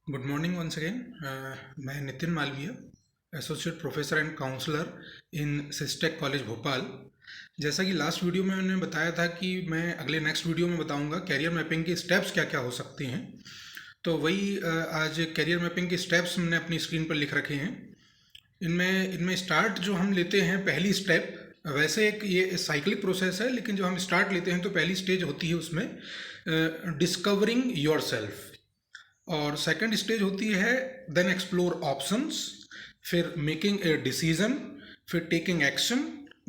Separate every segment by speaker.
Speaker 1: Good morning once again. मैं Nitin Malviya, associate professor and counsellor in Sistec college Bhopal. जैसा कि last video में मैंने बताया था कि मैं अगले नेक्स्ट वीडियो में बताऊंगा कैरियर मैपिंग के स्टेप्स क्या क्या हो सकते हैं। तो वही आज कैरियर मैपिंग के स्टेप्स मैंने अपनी स्क्रीन पर लिख रखे हैं। इनमें इनमें स्टार्ट जो हम लेते हैं, पहली स्टेप, वैसे एक ये साइक्लिक प्रोसेस है, लेकिन जो हम स्टार्ट लेते हैं तो पहली स्टेज होती है उसमें डिस्कवरिंग योर सेल्फ, और सेकंड स्टेज होती है देन एक्सप्लोर ऑप्शंस, फिर मेकिंग ए डिसीजन, फिर taking action,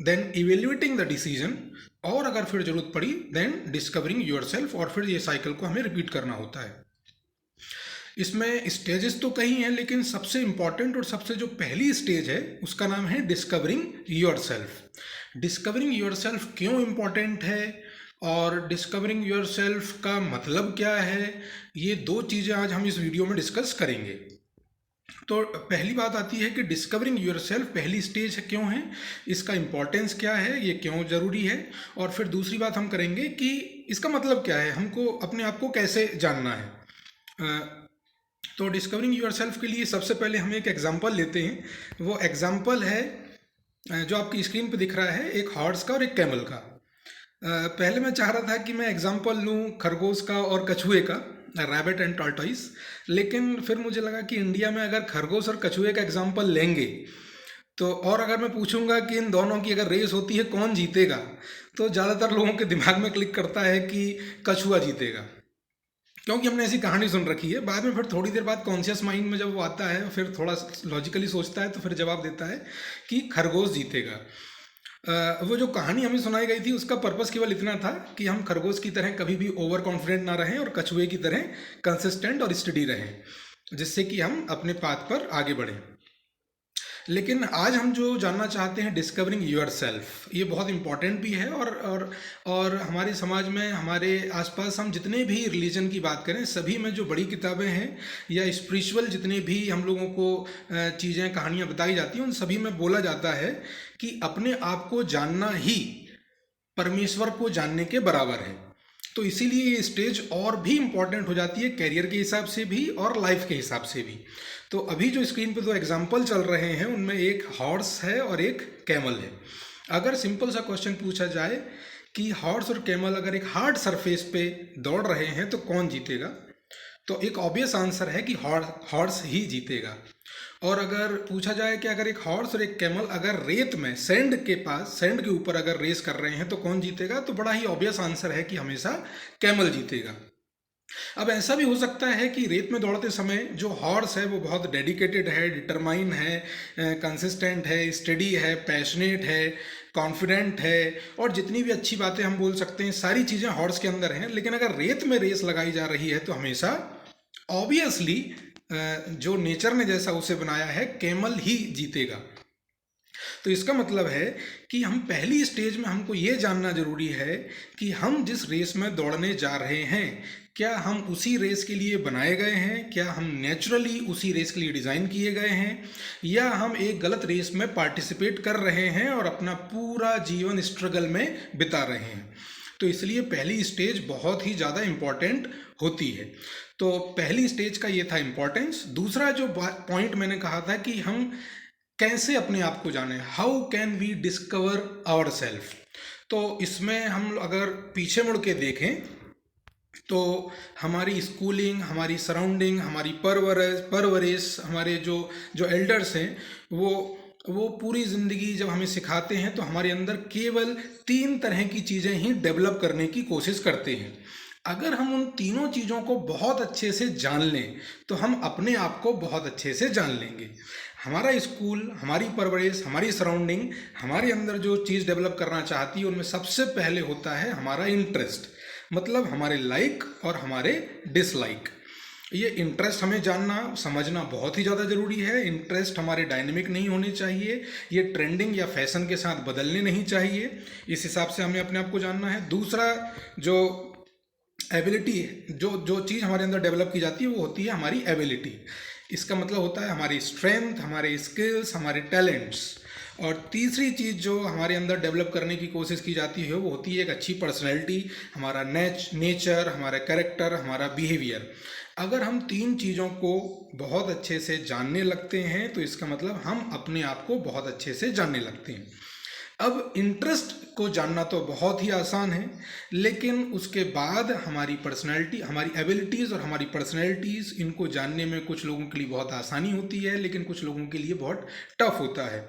Speaker 1: then evaluating the decision, और अगर फिर जरूरत पड़ी देन डिस्कवरिंग योरसेल्फ, और फिर ये साइकिल को हमें रिपीट करना होता है। इसमें स्टेजेस तो कई हैं, लेकिन सबसे इंपॉर्टेंट और सबसे जो पहली स्टेज है उसका नाम है डिस्कवरिंग योरसेल्फ। डिस्कवरिंग योरसेल्फ क्यों इंपॉर्टेंट है और डिस्कवरिंग योरसेल्फ का मतलब क्या है, ये दो चीज़ें आज हम इस वीडियो में डिस्कस करेंगे। तो पहली बात आती है कि डिस्कवरिंग योरसेल्फ पहली स्टेज क्यों है, इसका इम्पोर्टेंस क्या है, ये क्यों ज़रूरी है, और फिर दूसरी बात हम करेंगे कि इसका मतलब क्या है, हमको अपने आप को कैसे जानना है। तो डिस्कवरिंग योरसेल्फ के लिए सबसे पहले हम एक एग्जांपल लेते हैं। वो एग्जांपल है जो आपकी स्क्रीन पे दिख रहा है, एक हॉर्स का और एक कैमल का। पहले मैं चाह रहा था कि मैं एग्जांपल लूँ खरगोश का और कछुए का, रैबिट एंड टॉर्टोइस, लेकिन फिर मुझे लगा कि इंडिया में अगर खरगोश और कछुए का एग्जांपल लेंगे तो, और अगर मैं पूछूंगा कि इन दोनों की अगर रेस होती है कौन जीतेगा, तो ज़्यादातर लोगों के दिमाग में क्लिक करता है कि कछुआ जीतेगा, क्योंकि हमने ऐसी कहानी सुन रखी है। बाद में फिर थोड़ी देर बाद कॉन्शियस माइंड में जब वो आता है, फिर थोड़ा लॉजिकली सोचता है, तो फिर जवाब देता है कि खरगोश जीतेगा। वो जो कहानी हमें सुनाई गई थी उसका पर्पस केवल इतना था कि हम खरगोश की तरह कभी भी ओवर कॉन्फिडेंट ना रहें और कछुए की तरह कंसिस्टेंट और स्टडी रहें, जिससे कि हम अपने पाथ पर आगे बढ़ें। लेकिन आज हम जो जानना चाहते हैं, डिस्कवरिंग योरसेल्फ, ये बहुत इंपॉर्टेंट भी है, और हमारे समाज में, हमारे आसपास हम जितने भी रिलीजन की बात करें, सभी में जो बड़ी किताबें हैं या स्पिरिचुअल जितने भी हम लोगों को चीज़ें, कहानियाँ बताई जाती हैं, उन सभी में बोला जाता है कि अपने आप को जानना ही परमेश्वर को जानने के बराबर है। तो इसीलिए ये स्टेज और भी इम्पॉर्टेंट हो जाती है, कैरियर के हिसाब से भी और लाइफ के हिसाब से भी। तो अभी जो स्क्रीन पे दो एग्जाम्पल चल रहे हैं, उनमें एक हॉर्स है और एक कैमल है। अगर सिंपल सा क्वेश्चन पूछा जाए कि हॉर्स और कैमल अगर एक हार्ड सरफेस पे दौड़ रहे हैं तो कौन जीतेगा, तो एक ऑब्वियस आंसर है कि हॉर्स ही जीतेगा। और अगर पूछा जाए कि अगर एक हॉर्स और एक कैमल अगर रेत में, सैंड के ऊपर अगर रेस कर रहे हैं तो कौन जीतेगा, तो बड़ा ही ऑब्वियस आंसर है कि हमेशा कैमल जीतेगा। अब ऐसा भी हो सकता है कि रेत में दौड़ते समय जो हॉर्स है वो बहुत डेडिकेटेड है, डिटरमाइन है, कंसिस्टेंट है, स्टडी है, पैशनेट है, कॉन्फिडेंट है, और जितनी भी अच्छी बातें हम बोल सकते हैं सारी चीज़ें हॉर्स के अंदर हैं। लेकिन अगर रेत में रेस लगाई जा रही है तो हमेशा ऑब्वियसली जो नेचर ने जैसा उसे बनाया है, कैमल ही जीतेगा। तो इसका मतलब है कि हम पहली स्टेज में हमको ये जानना जरूरी है कि हम जिस रेस में दौड़ने जा रहे हैं, क्या हम उसी रेस के लिए बनाए गए हैं, क्या हम नेचुरली उसी रेस के लिए डिज़ाइन किए गए हैं, या हम एक गलत रेस में पार्टिसिपेट कर रहे हैं और अपना पूरा जीवन स्ट्रगल में बिता रहे हैं। तो इसलिए पहली स्टेज बहुत ही ज़्यादा इम्पॉर्टेंट होती है। तो पहली स्टेज का ये था इम्पॉर्टेंस। दूसरा जो पॉइंट मैंने कहा था कि हम कैसे अपने आप को जाने, how can we discover our self, तो इसमें हम अगर पीछे मुड़ के देखें तो हमारी स्कूलिंग, हमारी सराउंडिंग, हमारी परवरिश, हमारे जो जो एल्डर्स हैं, वो पूरी ज़िंदगी जब हमें सिखाते हैं तो हमारे अंदर केवल 3 तरह की चीज़ें ही डेवलप करने की कोशिश करते हैं। अगर हम उन तीनों चीज़ों को बहुत अच्छे से जान लें तो हम अपने आप को बहुत अच्छे से जान लेंगे। हमारा स्कूल, हमारी परवरिश, हमारी सराउंडिंग हमारे अंदर जो चीज़ डेवलप करना चाहती है, उनमें सबसे पहले होता है हमारा इंटरेस्ट, मतलब हमारे लाइक और हमारे डिसलाइक। ये इंटरेस्ट हमें जानना समझना बहुत ही ज़्यादा ज़रूरी है। इंटरेस्ट हमारे डायनेमिक नहीं होने चाहिए, ये ट्रेंडिंग या फैशन के साथ बदलने नहीं चाहिए। इस हिसाब से हमें अपने आप को जानना है। दूसरा जो एबिलिटी, जो जो चीज़ हमारे अंदर डेवलप की जाती है वो होती है हमारी एबिलिटी। इसका मतलब होता है हमारी स्ट्रेंथ, हमारे स्किल्स, हमारे टैलेंट्स। और तीसरी चीज़ जो हमारे अंदर डेवलप करने की कोशिश की जाती है वो होती है एक अच्छी पर्सनैलिटी, हमारा नेचर, हमारा कैरेक्टर, हमारा बिहेवियर। अगर हम तीन चीज़ों को बहुत अच्छे से जानने लगते हैं तो इसका मतलब हम अपने आप को बहुत अच्छे से जानने लगते हैं। अब इंटरेस्ट को जानना तो बहुत ही आसान है, लेकिन उसके बाद हमारी पर्सनैलिटी, हमारी एबिलिटीज़ और हमारी पर्सनैलिटीज़, इनको जानने में कुछ लोगों के लिए बहुत आसानी होती है, लेकिन कुछ लोगों के लिए बहुत टफ होता है।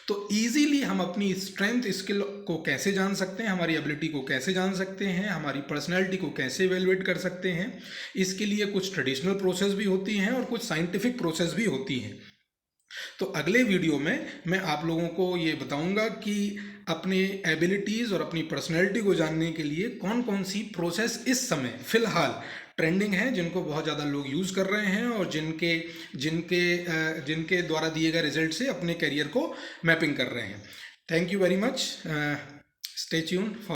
Speaker 1: तो ईजीली हम अपनी स्ट्रेंथ स्किल को कैसे जान सकते हैं, हमारी एबिलिटी को कैसे जान सकते हैं, हमारी पर्सनैलिटी को कैसे इवेलुएट कर सकते हैं, इसके लिए कुछ ट्रेडिशनल प्रोसेस भी होती हैं और कुछ साइंटिफिक प्रोसेस भी होती हैं। तो अगले वीडियो में मैं आप लोगों को ये बताऊंगा कि अपने एबिलिटीज़ और अपनी पर्सनैलिटी को जानने के लिए कौन कौन सी प्रोसेस इस समय फ़िलहाल ट्रेंडिंग है, जिनको बहुत ज़्यादा लोग यूज़ कर रहे हैं और जिनके जिनके जिनके द्वारा दिए गए रिजल्ट से अपने करियर को मैपिंग कर रहे हैं। Thank you very much. Stay tuned for